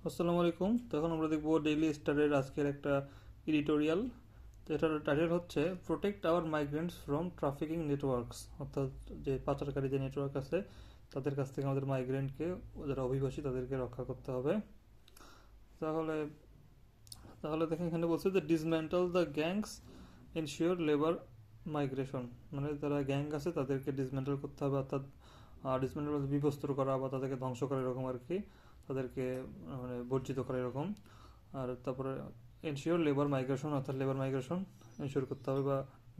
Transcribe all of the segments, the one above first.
আসসালামু আলাইকুম। তো এখন আমরা দেখবো ডেইলি স্টারের আজকের একটা এডিটোরিয়াল। তো এটার টাইটেল হচ্ছে protect our migrants from trafficking networks, অর্থাৎ যে পাচারকারী যে নেটওয়ার্ক আছে তাদের কাছ থেকে আমাদের মাইগ্রেন্টকে, যারা অভিবাসী তাদেরকে রক্ষা করতে হবে। তাহলে তাহলে দেখেন এখানে বলছে যে dismantle the gangs ensure labour migration, মানে যারা গ্যাং আছে তাদেরকে ডিসম্যান্টল করতে হবে, অর্থাৎ ডিসমেন্টাল বিবস্ত্র করা বা তাদেরকে ধ্বংস করা এরকম আর কি, তাদেরকে মানে বর্জিত করা এরকম। আর তারপরে এনশিওর লেবার মাইগ্রেশন, অর্থাৎ লেবার মাইগ্রেশন এনশিওর করতে হবে বা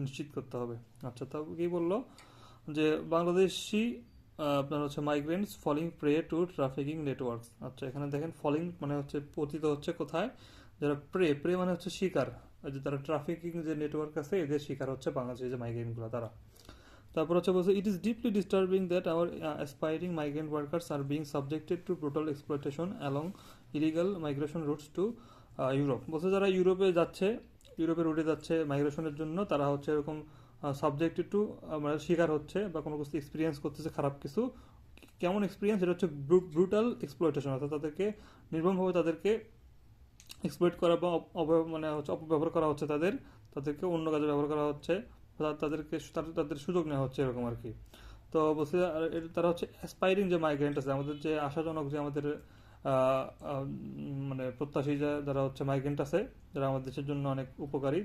নিশ্চিত করতে হবে। আচ্ছা, তা কি বললো যে বাংলাদেশি আপনার হচ্ছে migrants falling prey to trafficking networks. আচ্ছা, এখানে দেখেন ফলিং মানে হচ্ছে পতিত হচ্ছে কোথায়, যারা প্রে প্রে মানে হচ্ছে শিকার, ওই যে তারা ট্রাফিকিং যে নেটওয়ার্ক আছে এদের শিকার হচ্ছে বাংলাদেশের যে মাইগ্রেন্টগুলো তারা। তারপর হচ্ছে বলছে it is deeply disturbing that our aspiring migrant workers are being subjected to brutal exploitation along illegal migration roots to Europe. বলছে যারা ইউরোপে যাচ্ছে, ইউরোপের রুটে যাচ্ছে মাইগ্রেশনের জন্য, তারা হচ্ছে এরকম সাবজেক্টেড টু মানে শিকার হচ্ছে বা কোনো কিছু এক্সপিরিয়েন্স করতেছে, খারাপ কিছু। কেমন এক্সপিরিয়েন্স? এটা হচ্ছে ব্রুটাল এক্সপ্লয়টেশন, অর্থাৎ তাদেরকে নির্মমভাবে তাদেরকে এক্সপ্লয়েট করা বা মানে হচ্ছে অপব্যবহার করা হচ্ছে, তাদেরকে অন্য কাজে ব্যবহার করা হচ্ছে, তাদেরকে তাদের সুযোগ নেওয়া হচ্ছে এরকম আর কি। তো বলছে তারা হচ্ছে অ্যাসপাইরিং যে মাইগ্রেন্ট আছে, আমাদের যে আশাজনক যে আমাদের মানে প্রত্যাশী যারা হচ্ছে মাইগ্রেন্ট আছে, যারা আমাদের দেশের জন্য অনেক উপকারী,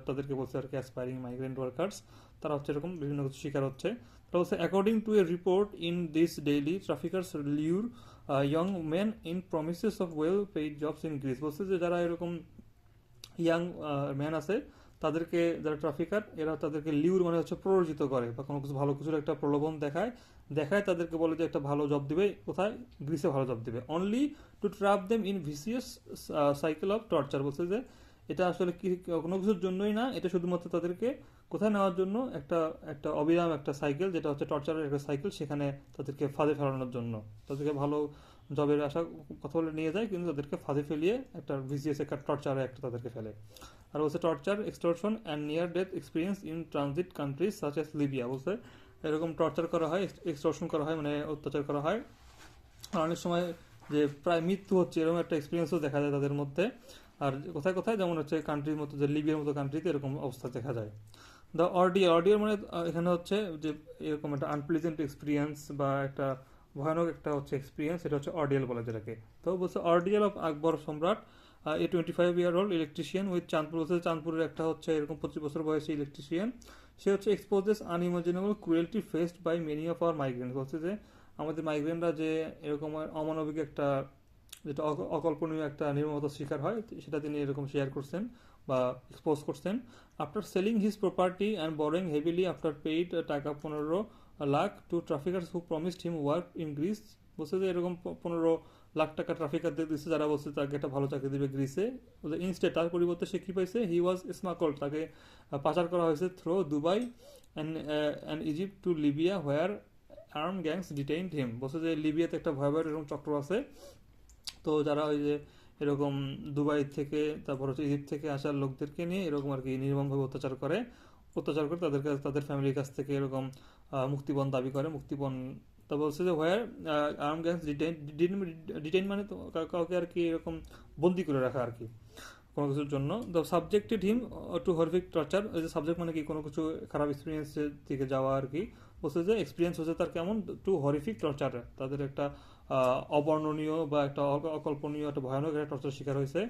তাদেরকে বলছে আর কি অ্যাসপাইরিং মাইগ্রেন্ট ওয়ার্কার্স। তারা হচ্ছে এরকম বিভিন্ন কিছু শিকার হচ্ছে। তারা বলছে according to a report in this daily traffickers lure young men in promises of well paid jobs in Greece. বলছে যে যারা এরকম ইয়াং ম্যান আছে তাদেরকে, যারা ট্রাফিকার এরা তাদেরকে লিউর মানে হচ্ছে প্ররোচিত করে বা কোনো কিছু ভালো কিছুর একটা প্রলোভন দেখায়, তাদেরকে বলে যে একটা ভালো জব দিবে, কোথায়? গ্রিসে ভালো জব দিবে, only to trap them in vicious cycle of torture. বলছে যে এটা আসলে কি কোনো কিছুর জন্যই না, এটা শুধুমাত্র তাদেরকে কোথায় নেওয়ার জন্য, একটা একটা অবিরাম একটা সাইকেল, যেটা হচ্ছে টর্চারের একটা সাইকেল, সেখানে তাদেরকে ফাঁদে ফেলানোর জন্য, তাদেরকে ভালো জবের আশা কথা বলে নিয়ে যায় কিন্তু তাদেরকে ফাঁদে ফেলিয়ে একটা ভিসিএস একটা টর্চারে একটা তাদেরকে ফেলে। আর বলছে torture, extortion and near death experience in transit countries such as Libya. বলছে এরকম টর্চার করা হয়, এক্সটর্শন করা হয়, মানে অত্যাচার করা হয়, আর অনেক সময় যে প্রায় মৃত্যু হচ্ছে এরকম একটা এক্সপিরিয়েন্সও দেখা যায় তাদের মধ্যে। আর কোথায় কোথায়, যেমন হচ্ছে কান্ট্রির মতো যে লিবিয়ার মতো কান্ট্রিতে এরকম অবস্থা দেখা যায়। দ্য অর্ডিয়ার, অর্ডিয়ার মানে এখানে হচ্ছে যে এরকম একটা আনপ্লিজেন্ট এক্সপিরিয়েন্স বা একটা ভয়ানক একটা হচ্ছে এক্সপিরিয়েন্স, এটা হচ্ছে অর্ডিয়াল বলে যেটাকে। তো বলছে অর্ডিয়াল অফ আকবর সম্রাট, এ 25 year old electrician with Chandpur. বলছে চাঁদপুরের একটা হচ্ছে এরকম 25 বছর বয়সী ইলেকট্রিশিয়ান, সে হচ্ছে exposes unimaginable cruelty faced by many of our migrants. বলছে যে আমাদের মাইগ্রেন্টরা যে এরকম অমানবিক একটা, যেটা অকল্পনীয় একটা নির্মমতার শিকার হয়, সেটা তিনি এরকম শেয়ার করছেন বা এক্সপোজ করছেন। After selling his property and borrowing heavily after paid taka 15 lakh to traffickers who promised him work in Greece. বলছে যে এরকম 15 লাখ টাকা ট্রাফিকারদের দিচ্ছে, যারা বলছে তাকে একটা ভালো চাকরি দিবে গ্রিসে। ইনস্টেড তার পরিবর্তে সে কি পাইছে? হি ওয়াজ স্মাকল্ড, তাকে পাচার করা হয়েছে through Dubai and Egypt to Libya where armed gangs detained him. বলছে যে লিবিয়াতে একটা ভয়াবহ এরকম চক্র আছে, তো যারা ওই যে এরকম দুবাই থেকে তারপর হচ্ছে ইজিপ্ট থেকে আসা লোকদেরকে নিয়ে এরকম আর কি নির্মমভাবে অত্যাচার করে তাদের ফ্যামিলির কাছ থেকে এরকম মুক্তিপণ দাবি করে, মুক্তিপণ। তা বলছে যে হোয়ার আর্ম গ্যাংস ডিটেইন মানে তো কাউকে আর কি এরকম বন্দি করে রাখা আর কি কোনো কিছুর জন্য। The subjected him to horrific torture, ওই যে সাবজেক্ট মানে কি কোনো কিছু খারাপ এক্সপিরিয়েন্সের দিকে যাওয়া আর কি। বলছে যে এক্সপিরিয়েন্স হচ্ছে তার কেমন, টু হরিফিক টর্চার, তাদের একটা অবর্ণনীয় বা একটা অকল্পনীয় একটা ভয়ানক একটা টর্চার শিকার হয়েছে।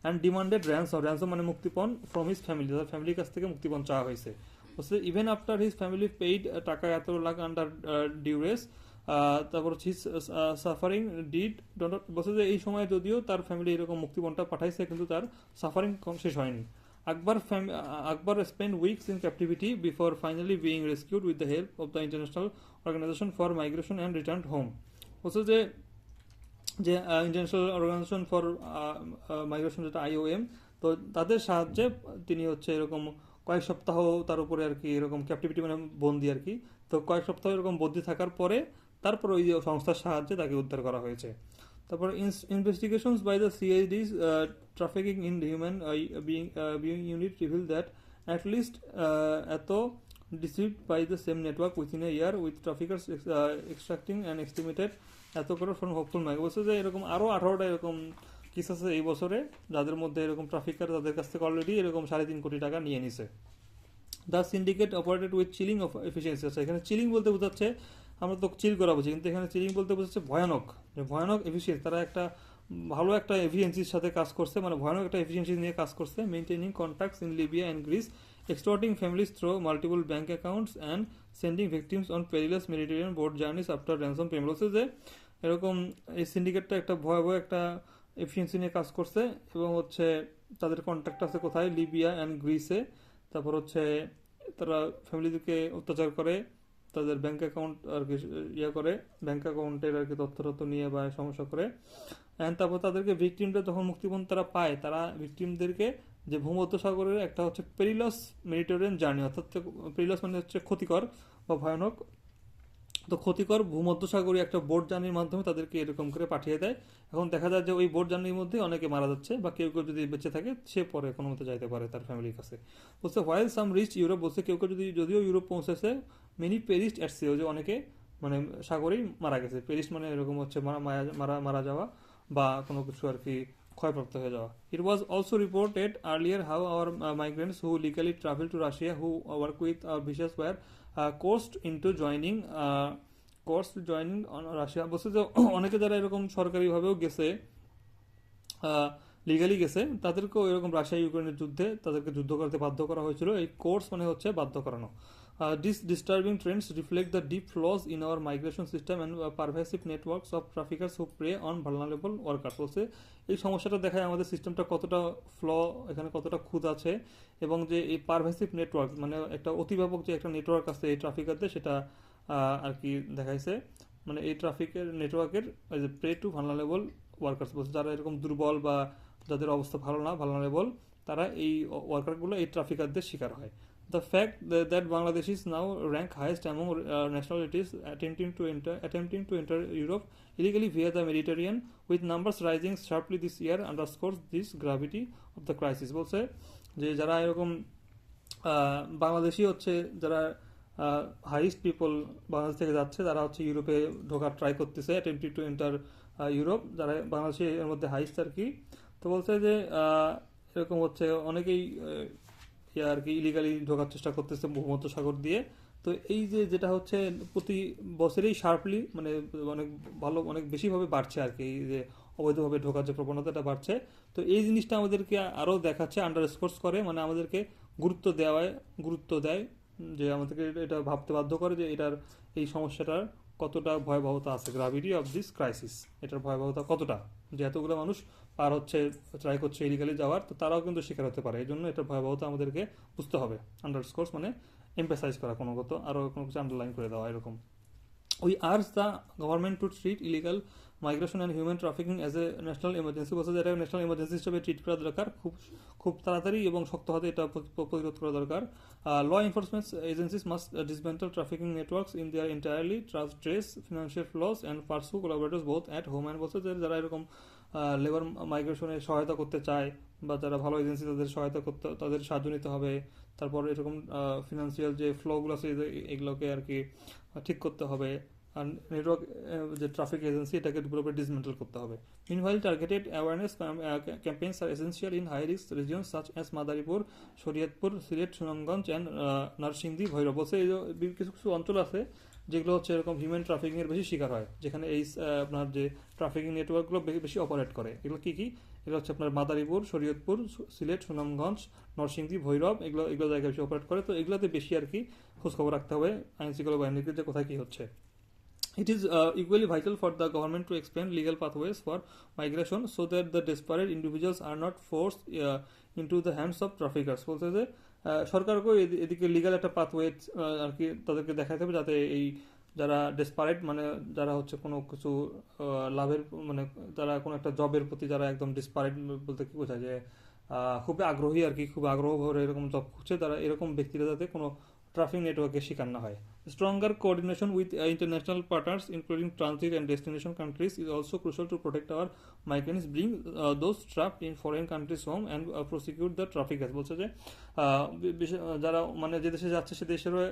অ্যান্ড ডিমান্ডেড র্যান্সম, র্যান্সম মানে মুক্তিপণ, ফ্রম হিজ ফ্যামিলি, তার ফ্যামিলির কাছ থেকে মুক্তিপণ চাওয়া হয়েছে। বলছে even after his family paid টাকা এত লাখ আন্ডার ডিউরেস, তারপর হচ্ছে সাফারিং ডিড ডট। বলছে যে এই সময় যদিও তার ফ্যামিলি এরকম মুক্তিপণটা পাঠাইছে কিন্তু তার সাফারিং কম শেষ হয়নি। Akbar Akbar spend weeks in captivity before finally being rescued with the help of the international organisation for migration and return home. বলছে যে যে ইন্টারন্যাশনাল অর্গানাইজেশন ফর মাইগ্রেশন, যেটা IOM, তো তাদের সাহায্যে তিনি হচ্ছে এরকম কয়েক সপ্তাহ তার উপরে আর কি এরকম ক্যাপটিভিটি মানে বন্দি আর কি। তো কয়েক সপ্তাহ এরকম বন্দি থাকার পরে তারপর ওই যে সংস্থার সাহায্যে তাকে উদ্ধার করা হয়েছে। তারপর investigations by the CID's trafficking in human being unit reveal that at least এত deceived by the same network within a year, with traffickers extracting an estimated এত করে ফ্রম হোপফুল মাইগ্রেন্ট বলছে যে এরকম আরও 18টা এরকম কেস আছে এই বছরে, যাদের মধ্যে এরকম ট্রাফিকার তাদের কাছ থেকে অলরেডি এরকম 3.5 কোটি টাকা নিয়ে নিছে। The syndicate operated with chilling of efficiency. আচ্ছা, এখানে চিলিং বলতে বোঝাচ্ছে, আমরা তো চিল করা বুঝি, কিন্তু এখানে চিলিং বলতে বোঝাচ্ছে ভয়ানক, যে ভয়ানক এফিসিয়েন্সি, তারা একটা ভালো একটা এফিসিয়েন্সির সাথে কাজ করছে, মানে ভয়ানক একটা এফিসিয়েন্সি নিয়ে কাজ করছে। Maintaining contacts in Libya and Greece, extorting families through multiple bank accounts and sending victims on perilous Mediterranean boat journeys after ransom payment. বলছে যে এরকম এই সিন্ডিকেটটা একটা ভয়াবহ একটা এফিসিয়েন্সি নিয়ে কাজ করছে, এবং হচ্ছে তাদের কন্ট্যাক্ট আছে কোথায়, লিবিয়া অ্যান্ড গ্রিসে। তারপর হচ্ছে তারা ফ্যামিলিদেরকে অত্যাচার করে, তাদের ব্যাংক অ্যাকাউন্ট আর কি করে, ব্যাংক অ্যাকাউন্টের আর কি তথ্য নিয়ে বা সমস্যা করে। অ্যান্ড তারপর তাদেরকে ভিকটিমটা যখন মুক্তিপণ তারা পায়, তারা ভিকটিমদেরকে যে ভূমধ্যসাগরের একটা হচ্ছে পেরিলস মেডিটেরিয়ান জার্নি, অর্থাৎ পেরিলস মানে হচ্ছে ক্ষতিকর বা ভয়ানক, তো ক্ষতিকর ভূমধ্যসাগরীয় একটা বোট জার্নির মাধ্যমে তাদেরকে এরকম করে পাঠিয়ে দেয়। এখন দেখা যায় যে ওই বোট জার্নির মধ্যে অনেকে মারা যাচ্ছে, বা কেউ কেউ যদি বেঁচে থাকে সে পরে কোনো মতো যাইতে পারে তার ফ্যামিলির কাছে। বলছে হোয়াইল সাম রিচ ইউরোপ, বলছে কেউ কেউ যদিও ইউরোপ পৌঁছেছে, মেনি পেরিস্ট অ্যাট সি, যে অনেকে মানে সাগরেই মারা গেছে। পেরিস্ট মানে এরকম হচ্ছে মারা যাওয়া বা কোনো কিছু আর কি ক্ষয়প্রাপ্ত হয়ে যাওয়া। It was also reported earlier how our migrants who legally travel to Russia who work with our visas were coerced into joining on Russia. বলছে যে অনেকে যারা এরকম সরকারিভাবেও গেছে, লিগালি গেছে, তাদেরকেও এরকম রাশিয়া ইউক্রেনের যুদ্ধে তাদেরকে যুদ্ধ করতে বাধ্য করা হয়েছিল। এই কোর্স মানে হচ্ছে বাধ্য করানো। These disturbing trends reflect the deep flaws in our migration system and pervasive networks of traffickers who prey on vulnerable workers. বলছে এই সমস্যাটা দেখায় আমাদের সিস্টেমটা কতটা এখানে কতটা খুঁত আছে, এবং যে এই পারভেসিভ নেটওয়ার্ক মানে একটা অতিব্যাপক যে একটা নেটওয়ার্ক আছে এই ট্রাফিকারদের, সেটা আর কি দেখাইছে। মানে এই ট্রাফিকের নেটওয়ার্কের প্রে টু ভালনারেবল ওয়ার্কার্স, বলছে যারা এরকম দুর্বল বা যাদের অবস্থা ভালো না, ভালনারেবল, তারা এই ওয়ার্কারগুলো এই ট্রাফিকারদের শিকার হয়। The fact that Bangladeshis now rank highest among nationalities attempting to enter Europe illegally via the Mediterranean, with numbers rising sharply this year, underscores this gravity of the crisis. বলছে যে যারা এরকম বাংলাদেশি হচ্ছে, যারা হাইস্ট পিপল বাংলাদেশ থেকে যাচ্ছে, তারা হচ্ছে ইউরোপে ঢোকার ট্রাই করতেছে, অ্যাটেম্পটিং টু এন্টার ইউরোপ, যারা বাংলাদেশি এর মধ্যে হাইস্ট আর কি। তো বলছে যে এরকম হচ্ছে অনেকেই আর কি ইলিগালি ঢোকার চেষ্টা করতেছে ভূমধ্যসাগর দিয়ে। তো এই যে যেটা হচ্ছে প্রতি বছরেই শার্পলি মানে অনেক ভালো অনেক বেশিভাবে বাড়ছে আর কি, এই যে অবৈধভাবে ঢোকার যে প্রবণতাটা বাড়ছে। তো এই জিনিসটা আমাদেরকে আরও দেখাচ্ছে, আন্ডারস্কোর্স করে, মানে আমাদেরকে গুরুত্ব দেয়, যে আমাদেরকে এটা ভাবতে বাধ্য করে যে এটার এই সমস্যাটার কতটা ভয়াবহতা আছে, গ্রাভিটি অফ দিস ক্রাইসিস, এটার ভয়াবহতা কতটা, যে এতগুলো মানুষ পার হচ্ছে, ট্রাই করছে ইলিগালি যাওয়ার, তো তারাও কিন্তু শিকার হতে পারে। এই জন্য এটার ভয়াবহতা আমাদেরকে বুঝতে হবে। আন্ডারস্কোর্স মানে এমফাসাইজ করা, কোনো আরও কোনো কিছু আন্ডারলাইন করে দেওয়া এরকম। We urge the government to treat illegal migration and human trafficking as a national emergency. বলছে যে এটা ন্যাশনাল এমার্জেন্সি হিসেবে ট্রিট করা দরকার, খুব তাড়াতাড়ি এবং শক্ত হাতে এটা প্রতিরোধ করা দরকার। Law enforcement agencies must dismantle trafficking networks in their entirely, trace financial flows and pursue collaborators both at home and. বলছে যে যারা এরকম লেবার মাইগ্রেশনে সহায়তা করতে চায়, বা যারা ভালো এজেন্সি তাদের সহায়তা করতে, তাদের সাহায্য নিতে হবে। তারপর এরকম ফিনান্সিয়াল যে ফ্লোগুলো আছে এগুলোকে আর কি ঠিক করতে হবে। আর নেটওয়ার্ক যে ট্রাফিক এজেন্সি এটাকে পুরোপুরি ডিসমেন্টাল করতে হবে। Meanwhile, targeted awareness campaigns are essential in high-risk regions such as Madaripur, Shariatpur, Sylhet, Sunamganj and Narsingdi, Bhairab. বলছে এই কিছু কিছু অঞ্চল আছে যেগুলো হচ্ছে এরকম হিউম্যান ট্রাফিকিং এর বেশি শিকার হয়, যেখানে এই আপনার যে ট্রাফিকিং নেটওয়ার্কগুলো বেশি অপারেট করে। এগুলো কি এগুলো হচ্ছে আপনার মাদারীপুর, শরীয়তপুর, সিলেট, সুনামগঞ্জ, নরসিংদী, ভৈরব, এগুলো জায়গায় বেশি অপারেট করে। তো এগুলোতে বেশি আর কি খোঁজখবর রাখতে হবে আইনশৃঙ্খলা বাহিনীকে, যে কোথায় কি হচ্ছে। It is equally vital for the government to expand legal pathways for migration so that the desperate individuals are not forced into the hands of traffickers. বলতে যে সরকারকেও এদিকে লিগাল একটা পাথওয়ে আর কি তাদেরকে দেখাতে হবে, যাতে এই যারা ডেসপারেট মানে যারা হচ্ছে কোনো কিছু লাভের মানে যারা কোনো একটা জবের প্রতি যারা একদম ডিসপারেট বলতে কি বোঝায়, যে খুবই আগ্রহী আর কি, খুব আগ্রহ ভরে এরকম জব খুঁজছে, তারা এরকম ব্যক্তিরা যাতে কোনো ট্রাফিক নেটওয়ার্কের শিকার না হয়। Stronger coordination with international partners, including transit and destination countries, is also crucial to protect our migrants, bring those trapped in foreign countries home and prosecute the traffickers. বলছে যে যারা মানে যে দেশে যাচ্ছে সে দেশেরও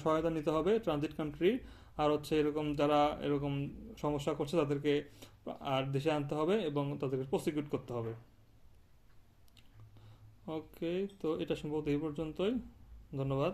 সহায়তা নিতে হবে, ট্রানজিট কান্ট্রি আর হচ্ছে এরকম যারা এরকম সমস্যা করছে তাদেরকে আর দেশে আনতে হবে এবং তাদেরকে প্রসিকিউট করতে হবে। ওকে, তো এটা সম্ভবত এই পর্যন্তই। ধন্যবাদ।